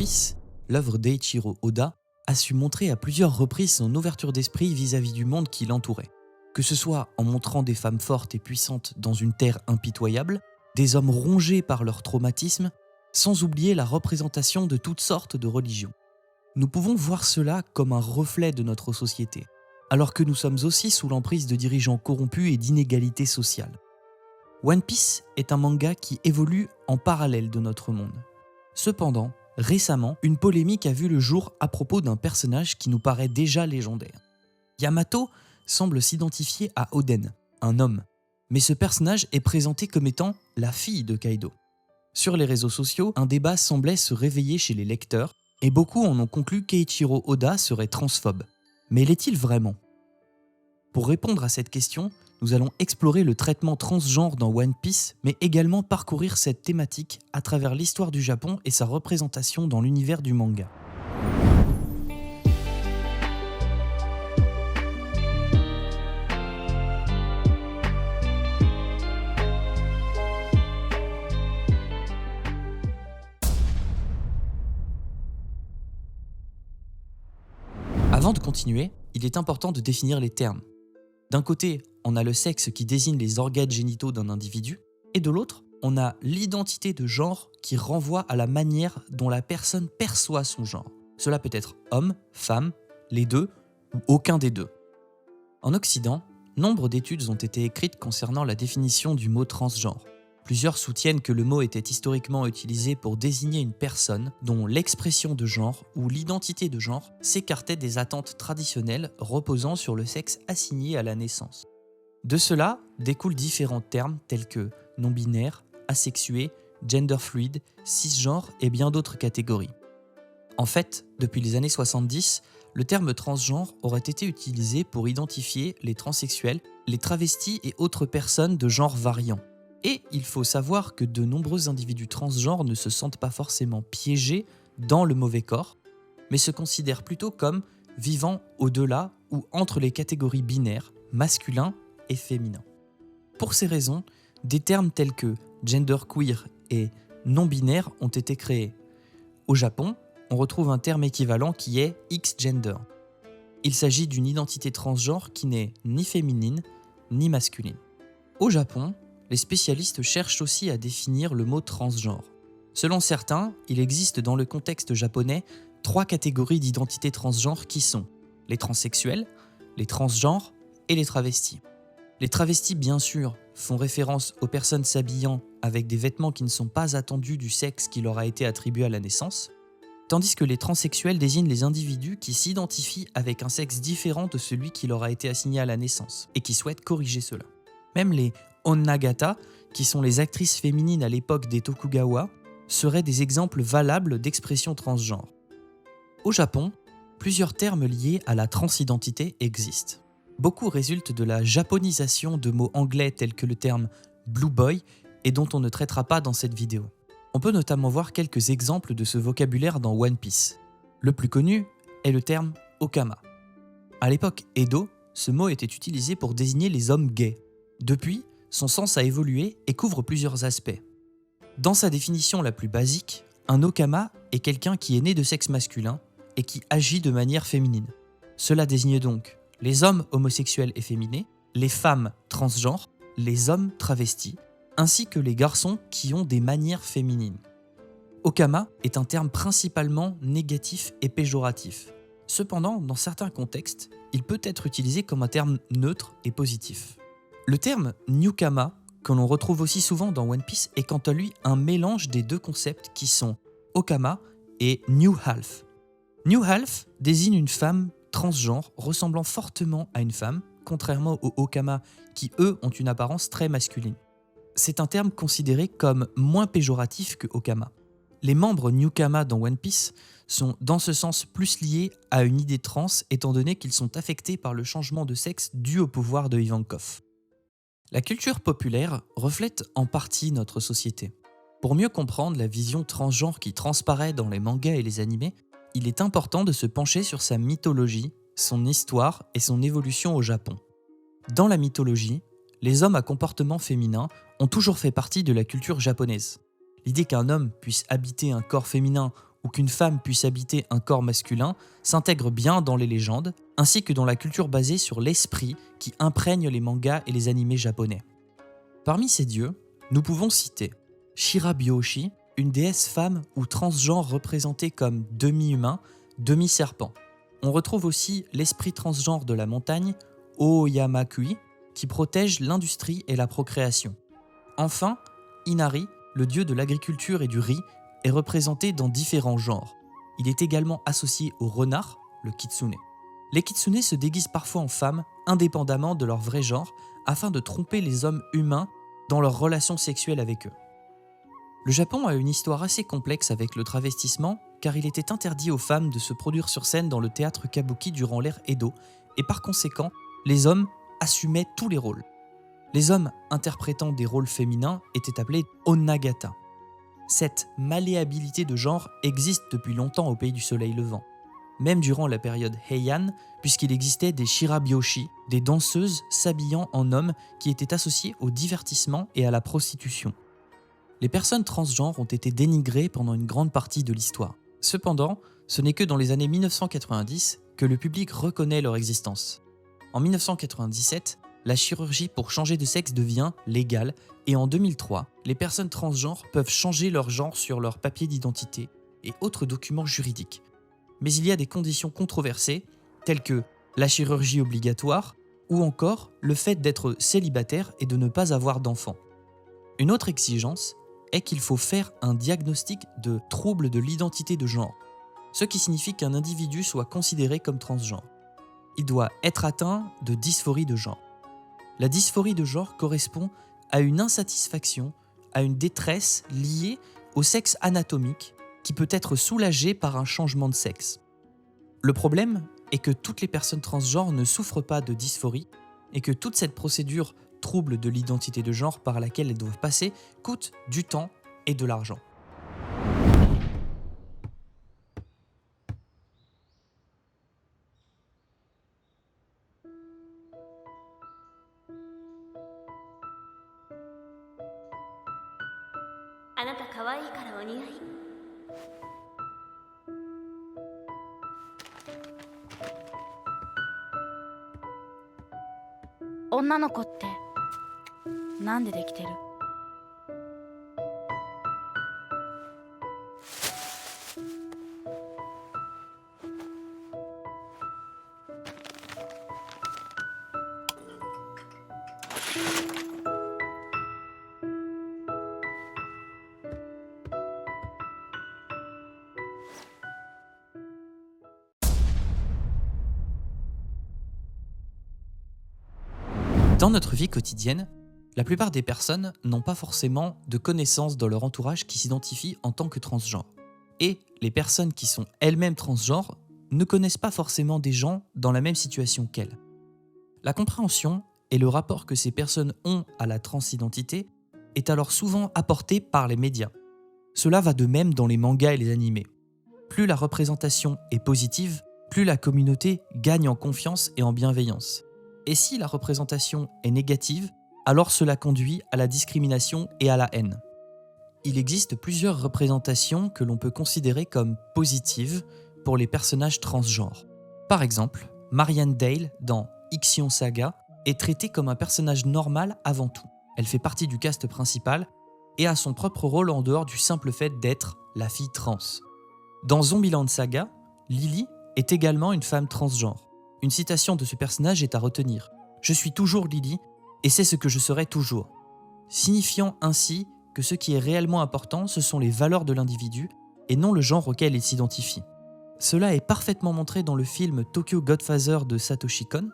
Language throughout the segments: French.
Piece, l'œuvre d'Eiichiro Oda, a su montrer à plusieurs reprises son ouverture d'esprit vis-à-vis du monde qui l'entourait. Que ce soit en montrant des femmes fortes et puissantes dans une terre impitoyable, des hommes rongés par leur traumatisme, sans oublier la représentation de toutes sortes de religions. Nous pouvons voir cela comme un reflet de notre société, alors que nous sommes aussi sous l'emprise de dirigeants corrompus et d'inégalités sociales. One Piece est un manga qui évolue en parallèle de notre monde. Cependant, récemment, une polémique a vu le jour à propos d'un personnage qui nous paraît déjà légendaire. Yamato semble s'identifier à Oden, un homme, mais ce personnage est présenté comme étant la fille de Kaido. Sur les réseaux sociaux, un débat semblait se réveiller chez les lecteurs, et beaucoup en ont conclu qu'Eiichiro Oda serait transphobe. Mais l'est-il vraiment ? Pour répondre à cette question, nous allons explorer le traitement transgenre dans One Piece, mais également parcourir cette thématique à travers l'histoire du Japon et sa représentation dans l'univers du manga. Avant de continuer, il est important de définir les termes. D'un côté, on a le sexe qui désigne les organes génitaux d'un individu, et de l'autre, on a l'identité de genre qui renvoie à la manière dont la personne perçoit son genre. Cela peut être homme, femme, les deux, ou aucun des deux. En Occident, nombre d'études ont été écrites concernant la définition du mot transgenre. Plusieurs soutiennent que le mot était historiquement utilisé pour désigner une personne dont l'expression de genre ou l'identité de genre s'écartait des attentes traditionnelles reposant sur le sexe assigné à la naissance. De cela découlent différents termes tels que non-binaire, asexué, gender fluid, cisgenre et bien d'autres catégories. En fait, depuis les années 70, le terme transgenre aurait été utilisé pour identifier les transsexuels, les travestis et autres personnes de genre variant. Et il faut savoir que de nombreux individus transgenres ne se sentent pas forcément piégés dans le mauvais corps, mais se considèrent plutôt comme vivant au-delà ou entre les catégories binaires, masculin et féminin. Pour ces raisons, des termes tels que genderqueer et non-binaire ont été créés. Au Japon, on retrouve un terme équivalent qui est X-gender. Il s'agit d'une identité transgenre qui n'est ni féminine ni masculine. Au Japon, les spécialistes cherchent aussi à définir le mot transgenre. Selon certains, il existe dans le contexte japonais 3 catégories d'identité transgenre qui sont les transsexuels, les transgenres et les travestis. Les travestis, bien sûr, font référence aux personnes s'habillant avec des vêtements qui ne sont pas attendus du sexe qui leur a été attribué à la naissance, tandis que les transsexuels désignent les individus qui s'identifient avec un sexe différent de celui qui leur a été assigné à la naissance et qui souhaitent corriger cela. Même les Onnagata, qui sont les actrices féminines à l'époque des Tokugawa, seraient des exemples valables d'expression transgenre. Au Japon, plusieurs termes liés à la transidentité existent. Beaucoup résultent de la japonisation de mots anglais tels que le terme Blue Boy et dont on ne traitera pas dans cette vidéo. On peut notamment voir quelques exemples de ce vocabulaire dans One Piece. Le plus connu est le terme Okama. À l'époque Edo, ce mot était utilisé pour désigner les hommes gays. Depuis, son sens a évolué et couvre plusieurs aspects. Dans sa définition la plus basique, un Okama est quelqu'un qui est né de sexe masculin et qui agit de manière féminine. Cela désigne donc les hommes homosexuels et féminés, les femmes transgenres, les hommes travestis, ainsi que les garçons qui ont des manières féminines. Okama est un terme principalement négatif et péjoratif. Cependant, dans certains contextes, il peut être utilisé comme un terme neutre et positif. Le terme Newkama, que l'on retrouve aussi souvent dans One Piece, est quant à lui un mélange des deux concepts qui sont Okama et New Half. New Half désigne une femme transgenre ressemblant fortement à une femme, contrairement aux Okama qui eux ont une apparence très masculine. C'est un terme considéré comme moins péjoratif que Okama. Les membres Newkama dans One Piece sont dans ce sens plus liés à une idée trans étant donné qu'ils sont affectés par le changement de sexe dû au pouvoir de Ivankov. La culture populaire reflète en partie notre société. Pour mieux comprendre la vision transgenre qui transparaît dans les mangas et les animés, il est important de se pencher sur sa mythologie, son histoire et son évolution au Japon. Dans la mythologie, les hommes à comportement féminin ont toujours fait partie de la culture japonaise. L'idée qu'un homme puisse habiter un corps féminin ou qu'une femme puisse habiter un corps masculin s'intègre bien dans les légendes, ainsi que dans la culture basée sur l'esprit qui imprègne les mangas et les animés japonais. Parmi ces dieux, nous pouvons citer Shirabyoshi, une déesse femme ou transgenre représentée comme demi-humain, demi-serpent. On retrouve aussi l'esprit transgenre de la montagne, Oyamakui, qui protège l'industrie et la procréation. Enfin, Inari, le dieu de l'agriculture et du riz, est représenté dans différents genres. Il est également associé au renard, le kitsune. Les kitsune se déguisent parfois en femmes, indépendamment de leur vrai genre, afin de tromper les hommes humains dans leurs relations sexuelles avec eux. Le Japon a une histoire assez complexe avec le travestissement, car il était interdit aux femmes de se produire sur scène dans le théâtre kabuki durant l'ère Edo, et par conséquent, les hommes assumaient tous les rôles. Les hommes interprétant des rôles féminins étaient appelés onagata. Cette malléabilité de genre existe depuis longtemps au pays du soleil levant, même durant la période Heian, puisqu'il existait des shirabyoshi, des danseuses s'habillant en hommes qui étaient associées au divertissement et à la prostitution. Les personnes transgenres ont été dénigrées pendant une grande partie de l'histoire. Cependant, ce n'est que dans les années 1990 que le public reconnaît leur existence. En 1997, la chirurgie pour changer de sexe devient légale et en 2003, les personnes transgenres peuvent changer leur genre sur leur papier d'identité et autres documents juridiques. Mais il y a des conditions controversées, telles que la chirurgie obligatoire ou encore le fait d'être célibataire et de ne pas avoir d'enfants. Une autre exigence est qu'il faut faire un diagnostic de trouble de l'identité de genre, ce qui signifie qu'un individu soit considéré comme transgenre. Il doit être atteint de dysphorie de genre. La dysphorie de genre correspond à une insatisfaction, à une détresse liée au sexe anatomique qui peut être soulagée par un changement de sexe. Le problème est que toutes les personnes transgenres ne souffrent pas de dysphorie et que toute cette procédure trouble de l'identité de genre par laquelle elles doivent passer coûte du temps et de l'argent. Dans notre vie quotidienne, la plupart des personnes n'ont pas forcément de connaissances dans leur entourage qui s'identifient en tant que transgenres. Et les personnes qui sont elles-mêmes transgenres ne connaissent pas forcément des gens dans la même situation qu'elles. La compréhension et le rapport que ces personnes ont à la transidentité est alors souvent apporté par les médias. Cela va de même dans les mangas et les animés. Plus la représentation est positive, plus la communauté gagne en confiance et en bienveillance. Et si la représentation est négative, alors cela conduit à la discrimination et à la haine. Il existe plusieurs représentations que l'on peut considérer comme positives pour les personnages transgenres. Par exemple, Marianne Dale dans Ixion Saga est traitée comme un personnage normal avant tout. Elle fait partie du cast principal et a son propre rôle en dehors du simple fait d'être la fille trans. Dans Zombieland Saga, Lily est également une femme transgenre. Une citation de ce personnage est à retenir. « Je suis toujours Lily et c'est ce que je serai toujours », signifiant ainsi que ce qui est réellement important, ce sont les valeurs de l'individu et non le genre auquel il s'identifie. Cela est parfaitement montré dans le film Tokyo Godfather de Satoshi Kon.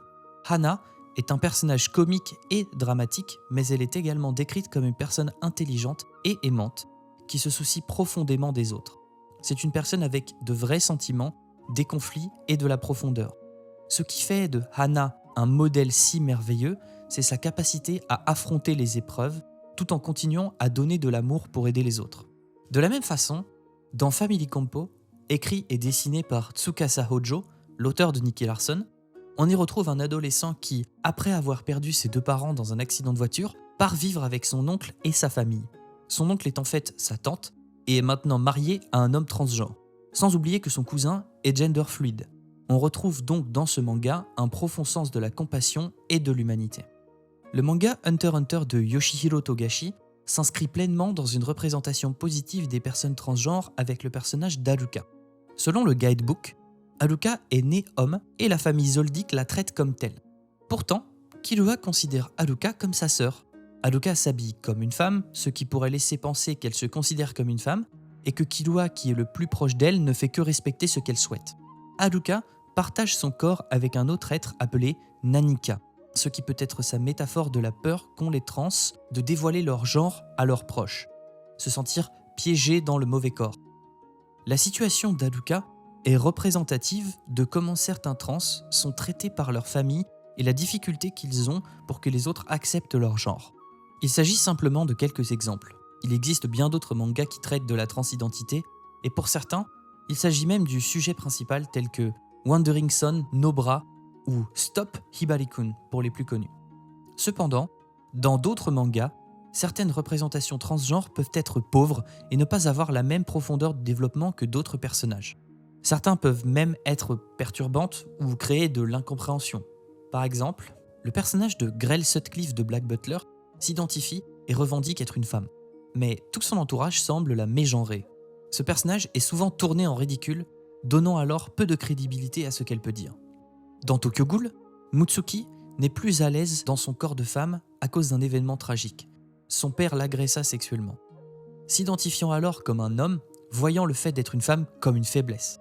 Hana est un personnage comique et dramatique, mais elle est également décrite comme une personne intelligente et aimante, qui se soucie profondément des autres. C'est une personne avec de vrais sentiments, des conflits et de la profondeur. Ce qui fait de Hana un modèle si merveilleux, c'est sa capacité à affronter les épreuves, tout en continuant à donner de l'amour pour aider les autres. De la même façon, dans Family Compo, écrit et dessiné par Tsukasa Hojo, l'auteur de Nicky Larson, on y retrouve un adolescent qui, après avoir perdu ses deux parents dans un accident de voiture, part vivre avec son oncle et sa famille. Son oncle est en fait sa tante et est maintenant marié à un homme transgenre. Sans oublier que son cousin est gender fluide. On retrouve donc dans ce manga un profond sens de la compassion et de l'humanité. Le manga Hunter x Hunter de Yoshihiro Togashi s'inscrit pleinement dans une représentation positive des personnes transgenres avec le personnage d'Haruka. Selon le guidebook, Haruka est née homme et la famille Zoldyck la traite comme telle. Pourtant, Killua considère Haruka comme sa sœur. Haruka s'habille comme une femme, ce qui pourrait laisser penser qu'elle se considère comme une femme, et que Killua, qui est le plus proche d'elle, ne fait que respecter ce qu'elle souhaite. Haruka partage son corps avec un autre être appelé Nanika, ce qui peut être sa métaphore de la peur qu'ont les trans de dévoiler leur genre à leurs proches, se sentir piégés dans le mauvais corps. La situation d'Haruka est représentative de comment certains trans sont traités par leur famille et la difficulté qu'ils ont pour que les autres acceptent leur genre. Il s'agit simplement de quelques exemples. Il existe bien d'autres mangas qui traitent de la transidentité, et pour certains, il s'agit même du sujet principal tel que Wandering Son, Nobra ou Stop Hibari-kun pour les plus connus. Cependant, dans d'autres mangas, certaines représentations transgenres peuvent être pauvres et ne pas avoir la même profondeur de développement que d'autres personnages. Certains peuvent même être perturbantes ou créer de l'incompréhension. Par exemple, le personnage de Grell Sutcliffe de Black Butler s'identifie et revendique être une femme. Mais tout son entourage semble la mégenrer. Ce personnage est souvent tourné en ridicule, donnant alors peu de crédibilité à ce qu'elle peut dire. Dans Tokyo Ghoul, Mutsuki n'est plus à l'aise dans son corps de femme à cause d'un événement tragique. Son père l'agressa sexuellement. S'identifiant alors comme un homme, voyant le fait d'être une femme comme une faiblesse.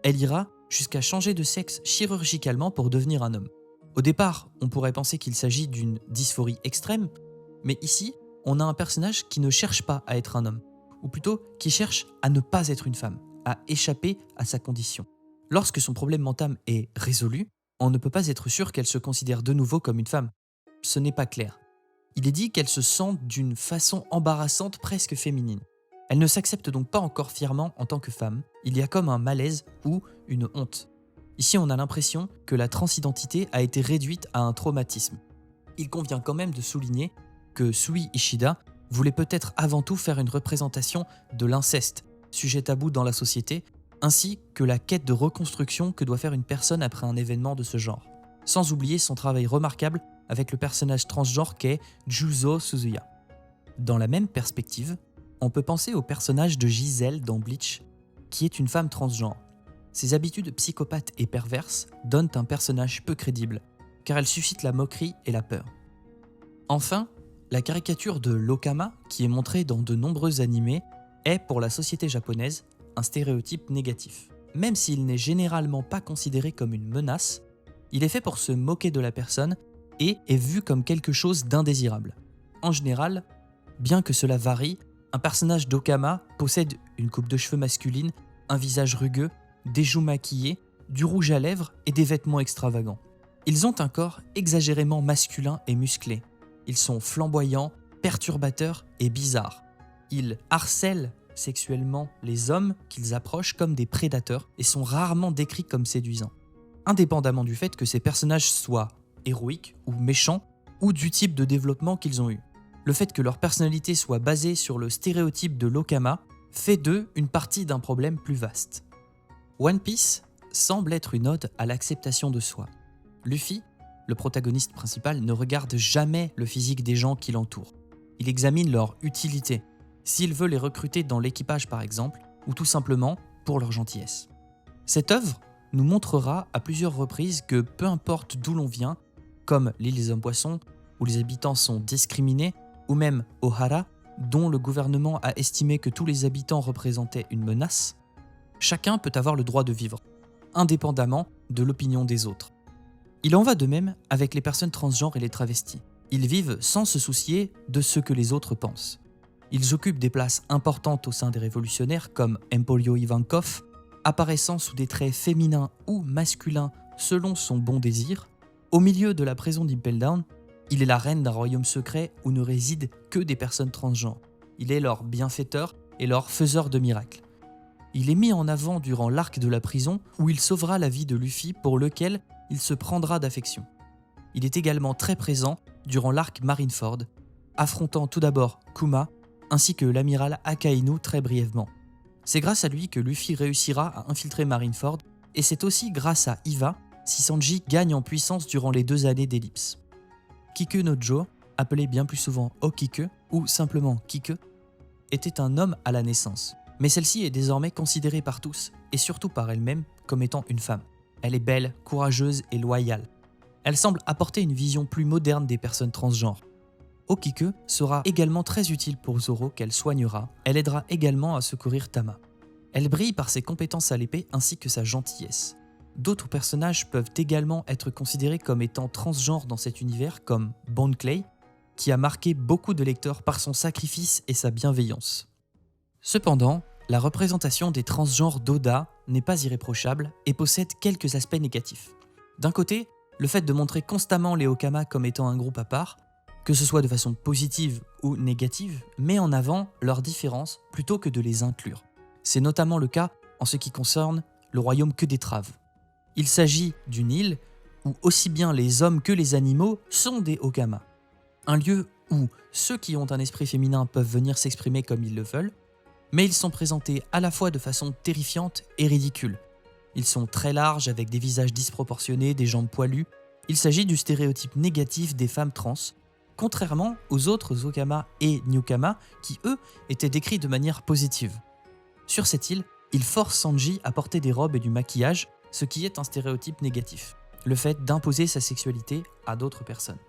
Elle ira jusqu'à changer de sexe chirurgicalement pour devenir un homme. Au départ, on pourrait penser qu'il s'agit d'une dysphorie extrême, mais ici, on a un personnage qui ne cherche pas à être un homme, ou plutôt qui cherche à ne pas être une femme, à échapper à sa condition. Lorsque son problème mental est résolu, on ne peut pas être sûr qu'elle se considère de nouveau comme une femme. Ce n'est pas clair. Il est dit qu'elle se sent d'une façon embarrassante, presque féminine. Elle ne s'accepte donc pas encore fièrement en tant que femme, il y a comme un malaise ou une honte. Ici, on a l'impression que la transidentité a été réduite à un traumatisme. Il convient quand même de souligner que Sui Ishida voulait peut-être avant tout faire une représentation de l'inceste, sujet tabou dans la société, ainsi que la quête de reconstruction que doit faire une personne après un événement de ce genre. Sans oublier son travail remarquable avec le personnage transgenre qu'est Juzo Suzuya. Dans la même perspective, on peut penser au personnage de Giselle dans Bleach, qui est une femme transgenre. Ses habitudes psychopathes et perverses donnent un personnage peu crédible, car elle suscite la moquerie et la peur. Enfin, la caricature de l'Okama, qui est montrée dans de nombreux animés, est, pour la société japonaise, un stéréotype négatif. Même s'il n'est généralement pas considéré comme une menace, il est fait pour se moquer de la personne et est vu comme quelque chose d'indésirable. En général, bien que cela varie, un personnage d'Okama possède une coupe de cheveux masculine, un visage rugueux, des joues maquillées, du rouge à lèvres et des vêtements extravagants. Ils ont un corps exagérément masculin et musclé. Ils sont flamboyants, perturbateurs et bizarres. Ils harcèlent sexuellement les hommes qu'ils approchent comme des prédateurs et sont rarement décrits comme séduisants. Indépendamment du fait que ces personnages soient héroïques ou méchants ou du type de développement qu'ils ont eu. Le fait que leur personnalité soit basée sur le stéréotype de l'Okama fait d'eux une partie d'un problème plus vaste. One Piece semble être une ode à l'acceptation de soi. Luffy, le protagoniste principal, ne regarde jamais le physique des gens qui l'entourent. Il examine leur utilité, s'il veut les recruter dans l'équipage par exemple, ou tout simplement pour leur gentillesse. Cette œuvre nous montrera à plusieurs reprises que peu importe d'où l'on vient, comme l'île des Hommes-Poissons, où les habitants sont discriminés, ou même Ohara, dont le gouvernement a estimé que tous les habitants représentaient une menace, chacun peut avoir le droit de vivre, indépendamment de l'opinion des autres. Il en va de même avec les personnes transgenres et les travestis. Ils vivent sans se soucier de ce que les autres pensent. Ils occupent des places importantes au sein des révolutionnaires comme Emporio Ivankov, apparaissant sous des traits féminins ou masculins selon son bon désir. Au milieu de la prison d'Impel Down, il est la reine d'un royaume secret où ne résident que des personnes transgenres. Il est leur bienfaiteur et leur faiseur de miracles. Il est mis en avant durant l'arc de la prison où il sauvera la vie de Luffy pour lequel il se prendra d'affection. Il est également très présent durant l'arc Marineford, affrontant tout d'abord Kuma ainsi que l'amiral Akainu très brièvement. C'est grâce à lui que Luffy réussira à infiltrer Marineford, et c'est aussi grâce à Iva si Sanji gagne en puissance durant les 2 années d'ellipse. Kiku no Jo, appelé bien plus souvent Okiku ou simplement Kiku, était un homme à la naissance. Mais celle-ci est désormais considérée par tous, et surtout par elle-même, comme étant une femme. Elle est belle, courageuse et loyale. Elle semble apporter une vision plus moderne des personnes transgenres. Okiku sera également très utile pour Zoro qu'elle soignera. Elle aidera également à secourir Tama. Elle brille par ses compétences à l'épée ainsi que sa gentillesse. D'autres personnages peuvent également être considérés comme étant transgenres dans cet univers, comme Bone Clay, qui a marqué beaucoup de lecteurs par son sacrifice et sa bienveillance. Cependant, la représentation des transgenres d'Oda n'est pas irréprochable et possède quelques aspects négatifs. D'un côté, le fait de montrer constamment les Okama comme étant un groupe à part, que ce soit de façon positive ou négative, met en avant leurs différences plutôt que de les inclure. C'est notamment le cas en ce qui concerne le royaume que d'Étrave. Il s'agit d'une île où aussi bien les hommes que les animaux sont des Okama. Un lieu où ceux qui ont un esprit féminin peuvent venir s'exprimer comme ils le veulent, mais ils sont présentés à la fois de façon terrifiante et ridicule. Ils sont très larges avec des visages disproportionnés, des jambes poilues. Il s'agit du stéréotype négatif des femmes trans, contrairement aux autres Okama et Newkama qui, eux, étaient décrits de manière positive. Sur cette île, il force Sanji à porter des robes et du maquillage, ce qui est un stéréotype négatif, le fait d'imposer sa sexualité à d'autres personnes.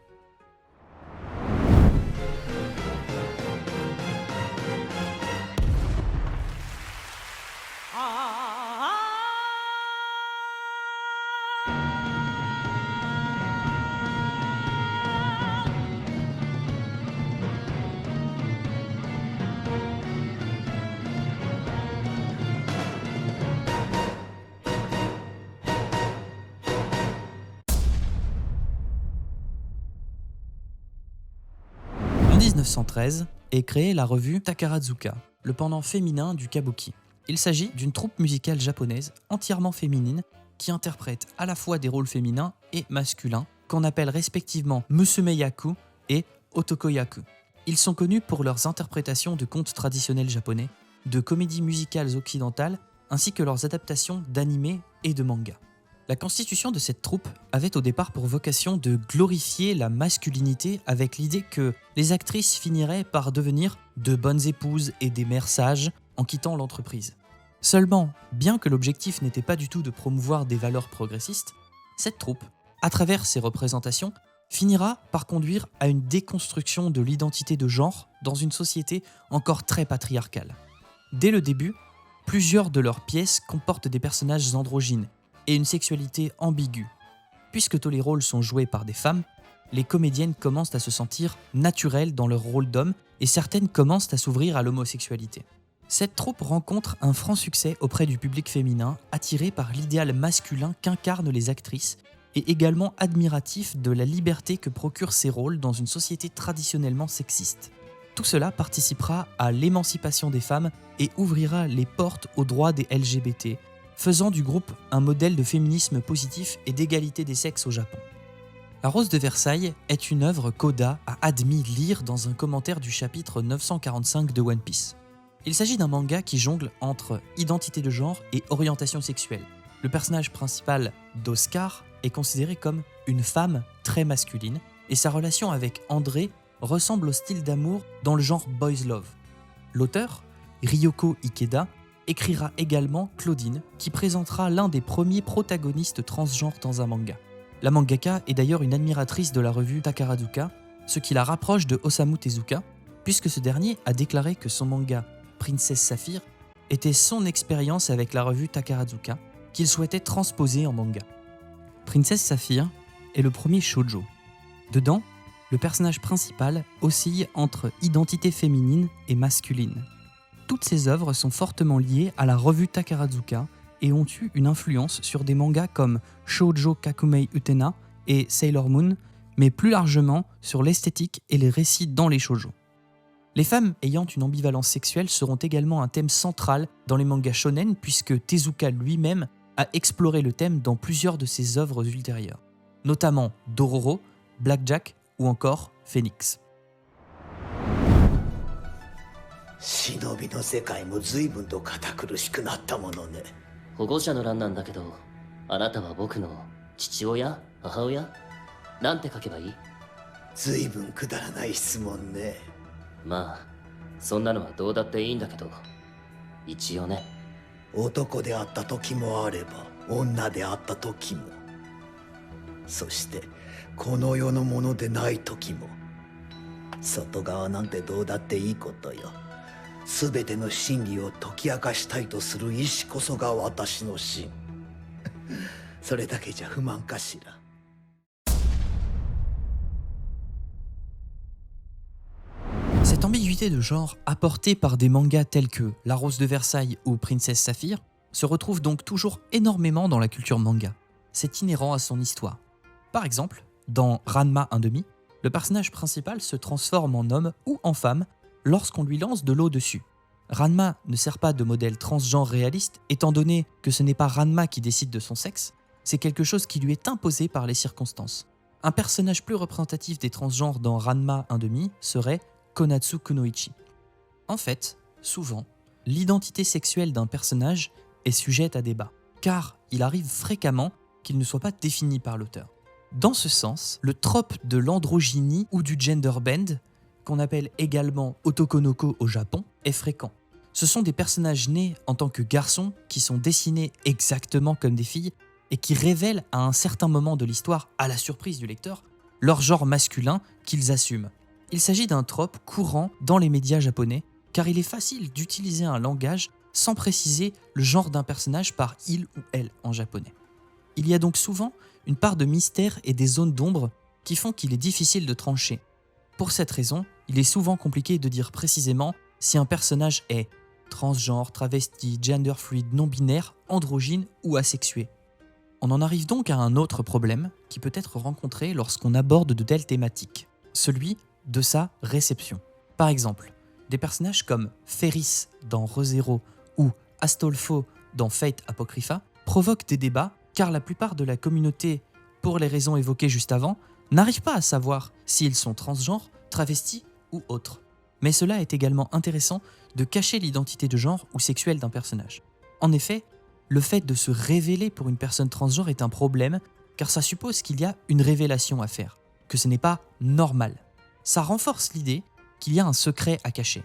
En 1913 est créée la revue Takarazuka, le pendant féminin du kabuki. Il s'agit d'une troupe musicale japonaise entièrement féminine qui interprète à la fois des rôles féminins et masculins qu'on appelle respectivement musume-yaku et otoko-yaku. Ils sont connus pour leurs interprétations de contes traditionnels japonais, de comédies musicales occidentales ainsi que leurs adaptations d'animés et de mangas. La constitution de cette troupe avait au départ pour vocation de glorifier la masculinité avec l'idée que les actrices finiraient par devenir de bonnes épouses et des mères sages en quittant l'entreprise. Seulement, bien que l'objectif n'était pas du tout de promouvoir des valeurs progressistes, cette troupe, à travers ses représentations, finira par conduire à une déconstruction de l'identité de genre dans une société encore très patriarcale. Dès le début, plusieurs de leurs pièces comportent des personnages androgynes et une sexualité ambiguë. Puisque tous les rôles sont joués par des femmes, les comédiennes commencent à se sentir naturelles dans leur rôle d'homme et certaines commencent à s'ouvrir à l'homosexualité. Cette troupe rencontre un franc succès auprès du public féminin, attiré par l'idéal masculin qu'incarnent les actrices et également admiratif de la liberté que procurent ces rôles dans une société traditionnellement sexiste. Tout cela participera à l'émancipation des femmes et ouvrira les portes aux droits des LGBT, faisant du groupe un modèle de féminisme positif et d'égalité des sexes au Japon. La Rose de Versailles est une œuvre qu'Oda a admis lire dans un commentaire du chapitre 945 de One Piece. Il s'agit d'un manga qui jongle entre identité de genre et orientation sexuelle. Le personnage principal d'Oscar est considéré comme une femme très masculine et sa relation avec André ressemble au style d'amour dans le genre boys love. L'auteur, Ryoko Ikeda, écrira également Claudine, qui présentera l'un des premiers protagonistes transgenres dans un manga. La mangaka est d'ailleurs une admiratrice de la revue Takarazuka, ce qui la rapproche de Osamu Tezuka, puisque ce dernier a déclaré que son manga Princesse Saphir était son expérience avec la revue Takarazuka, qu'il souhaitait transposer en manga. Princesse Saphir est le premier shoujo. Dedans, le personnage principal oscille entre identité féminine et masculine. Toutes ces œuvres sont fortement liées à la revue Takarazuka et ont eu une influence sur des mangas comme Shoujo Kakumei Utena et Sailor Moon, mais plus largement sur l'esthétique et les récits dans les shoujo. Les femmes ayant une ambivalence sexuelle seront également un thème central dans les mangas shonen puisque Tezuka lui-même a exploré le thème dans plusieurs de ses œuvres ultérieures, notamment Dororo, Blackjack ou encore Phoenix. 忍びの世界も随分と堅苦しくなったものね。保護者の欄なんだけど、あなたは僕の父親、母親なんて書けばいい？随分くだらない質問ね。まあそんなのはどうだっていいんだけど、一応ね。男であった時もあれば女であった時も、そしてこの世のものでない時も。外側なんてどうだっていいことよ。全ての真理を解き明かしたいとする意志こそが私の真。それだけじゃ不満かしら。Cette ambiguïté de genre apportée par des mangas tels que La Rose de Versailles ou Princesse Saphir se retrouve donc toujours énormément dans la culture manga. C'est inhérent à son histoire. Par exemple, dans Ranma 1/2, le personnage principal se transforme en homme ou en femme lorsqu'on lui lance de l'eau dessus. Ranma ne sert pas de modèle transgenre réaliste, étant donné que ce n'est pas Ranma qui décide de son sexe, c'est quelque chose qui lui est imposé par les circonstances. Un personnage plus représentatif des transgenres dans Ranma 1/2 serait Konatsu Kunoichi. En fait, souvent, l'identité sexuelle d'un personnage est sujette à débat, car il arrive fréquemment qu'il ne soit pas défini par l'auteur. Dans ce sens, le trope de l'androgynie ou du gender bend, qu'on appelle également otokonoko au Japon, est fréquent. Ce sont des personnages nés en tant que garçons qui sont dessinés exactement comme des filles et qui révèlent à un certain moment de l'histoire, à la surprise du lecteur, leur genre masculin qu'ils assument. Il s'agit d'un trope courant dans les médias japonais, car il est facile d'utiliser un langage sans préciser le genre d'un personnage par il ou elle en japonais. Il y a donc souvent une part de mystère et des zones d'ombre qui font qu'il est difficile de trancher. Pour cette raison, il est souvent compliqué de dire précisément si un personnage est transgenre, travesti, gender fluid, non-binaire, androgyne ou asexué. On en arrive donc à un autre problème qui peut être rencontré lorsqu'on aborde de telles thématiques, celui de sa réception. Par exemple, des personnages comme Ferris dans Re:Zero ou Astolfo dans Fate Apocrypha provoquent des débats car la plupart de la communauté, pour les raisons évoquées juste avant, n'arrive pas à savoir s'ils sont transgenres, travestis ou autres. Mais cela est également intéressant de cacher l'identité de genre ou sexuelle d'un personnage. En effet, le fait de se révéler pour une personne transgenre est un problème car ça suppose qu'il y a une révélation à faire, que ce n'est pas normal. Ça renforce l'idée qu'il y a un secret à cacher.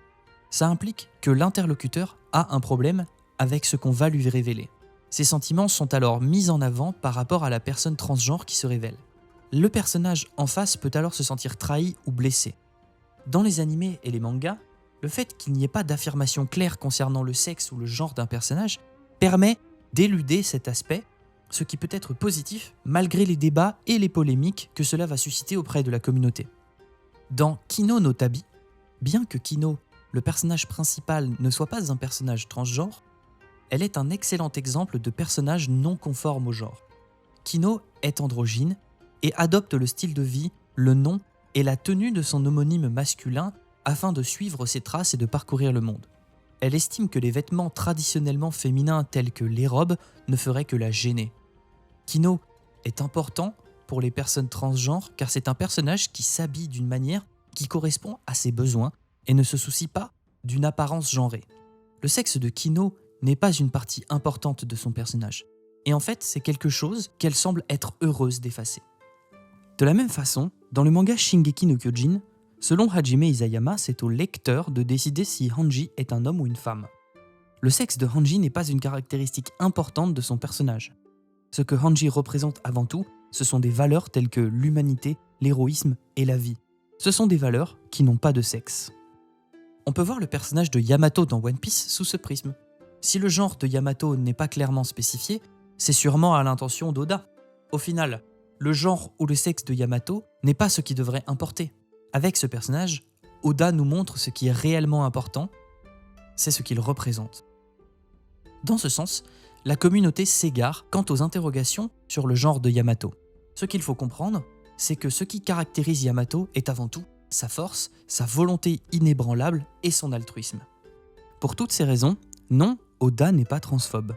Ça implique que l'interlocuteur a un problème avec ce qu'on va lui révéler. Ses sentiments sont alors mis en avant par rapport à la personne transgenre qui se révèle. Le personnage en face peut alors se sentir trahi ou blessé. Dans les animés et les mangas, le fait qu'il n'y ait pas d'affirmation claire concernant le sexe ou le genre d'un personnage permet d'éluder cet aspect, ce qui peut être positif malgré les débats et les polémiques que cela va susciter auprès de la communauté. Dans Kino no Tabi, bien que Kino, le personnage principal, ne soit pas un personnage transgenre, elle est un excellent exemple de personnage non conforme au genre. Kino est androgyne et adopte le style de vie, le nom et la tenue de son homonyme masculin afin de suivre ses traces et de parcourir le monde. Elle estime que les vêtements traditionnellement féminins tels que les robes ne feraient que la gêner. Kino est important pour les personnes transgenres car c'est un personnage qui s'habille d'une manière qui correspond à ses besoins et ne se soucie pas d'une apparence genrée. Le sexe de Kino n'est pas une partie importante de son personnage, et en fait c'est quelque chose qu'elle semble être heureuse d'effacer. De la même façon, dans le manga Shingeki no Kyojin, selon Hajime Isayama, c'est au lecteur de décider si Hanji est un homme ou une femme. Le sexe de Hanji n'est pas une caractéristique importante de son personnage. Ce que Hanji représente avant tout, ce sont des valeurs telles que l'humanité, l'héroïsme et la vie. Ce sont des valeurs qui n'ont pas de sexe. On peut voir le personnage de Yamato dans One Piece sous ce prisme. Si le genre de Yamato n'est pas clairement spécifié, c'est sûrement à l'intention d'Oda. Au final, le genre ou le sexe de Yamato n'est pas ce qui devrait importer. Avec ce personnage, Oda nous montre ce qui est réellement important, c'est ce qu'il représente. Dans ce sens, la communauté s'égare quant aux interrogations sur le genre de Yamato. Ce qu'il faut comprendre, c'est que ce qui caractérise Yamato est avant tout sa force, sa volonté inébranlable et son altruisme. Pour toutes ces raisons, non, Oda n'est pas transphobe.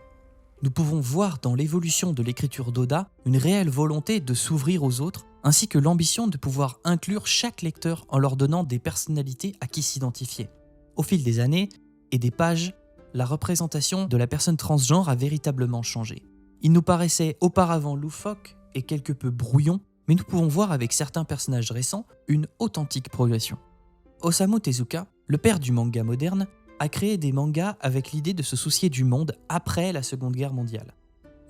Nous pouvons voir dans l'évolution de l'écriture d'Oda une réelle volonté de s'ouvrir aux autres, ainsi que l'ambition de pouvoir inclure chaque lecteur en leur donnant des personnalités à qui s'identifier. Au fil des années et des pages, la représentation de la personne transgenre a véritablement changé. Il nous paraissait auparavant loufoque et quelque peu brouillon, mais nous pouvons voir avec certains personnages récents une authentique progression. Osamu Tezuka, le père du manga moderne, a créé des mangas avec l'idée de se soucier du monde après la Seconde Guerre mondiale.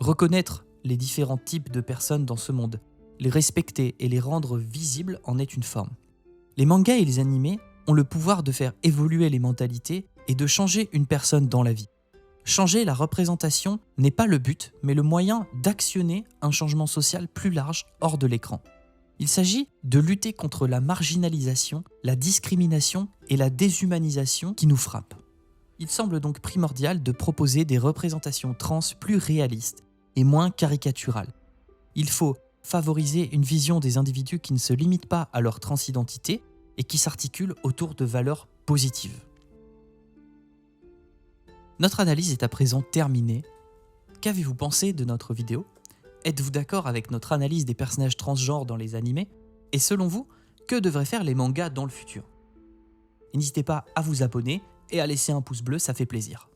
Reconnaître les différents types de personnes dans ce monde, les respecter et les rendre visibles en est une forme. Les mangas et les animés ont le pouvoir de faire évoluer les mentalités et de changer une personne dans la vie. Changer la représentation n'est pas le but, mais le moyen d'actionner un changement social plus large hors de l'écran. Il s'agit de lutter contre la marginalisation, la discrimination et la déshumanisation qui nous frappent. Il semble donc primordial de proposer des représentations trans plus réalistes et moins caricaturales. Il faut favoriser une vision des individus qui ne se limite pas à leur transidentité et qui s'articule autour de valeurs positives. Notre analyse est à présent terminée. Qu'avez-vous pensé de notre vidéo ? Êtes-vous d'accord avec notre analyse des personnages transgenres dans les animés ? Et selon vous, que devraient faire les mangas dans le futur ? N'hésitez pas à vous abonner et à laisser un pouce bleu, ça fait plaisir.